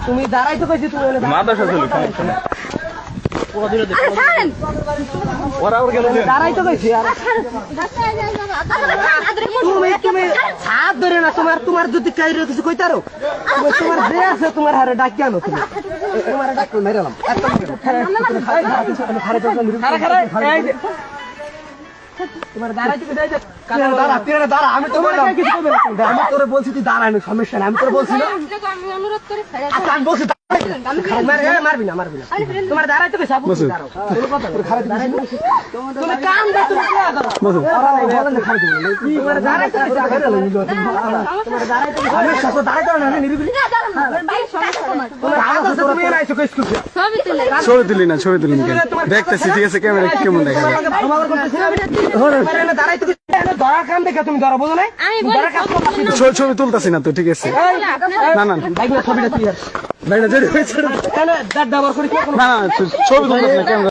তুমি দাঁড়াই তো কইছি তুমি মাদ্রাসা চলে ওরা ওর গেল দাঁড়াই তো কইছি আর তুমি তুমি হাত ধরে না তোমার যদি কাইরে কিছু কইতারো তোমার যে আছে তোমার হারে ডাক কেন তুমি তোমার ডাক মেরালাম তোমার দাঁড়াই তো দাঁড়া তুই দাঁড়া আমি তো বললাম আমি তোরে বলছি তুই দাঁড়া না সমস্যা নাই আমি তোরে বলছি না আমি অনুরোধ করে আচ্ছা আমি বলছি মারবি না তোমার দাঁড়াই তো কইছি আপু দাঁড়াও কোনো কথা তুমি কাম দে তুমি কি করো বলেন না খারাপ তোমার দাঁড়াই তো কইছি তোমার দাঁড়াই তো আমি সব দাঁড়াই তো না নিরিবিলি ভাই সমস্যা তোমার তোমার আওয়াজ তো তুমি এরাইছো কইছ কি ছবি তুলে ছবি দিলি কেন দেখতেছি ঠিক আছে ক্যামেরা কেমন দেখা যায় দাঁড়াই তো ধরা কাম দেখে তুমি ধরা বোঝো নাই আমি বলি ছবি তুলতাছি না তো ঠিক আছে না না বাইক না ছবিটা তুই ভাই না দাঁড় দাবার করে না ছবি তুলতাছি না ক্যামেরা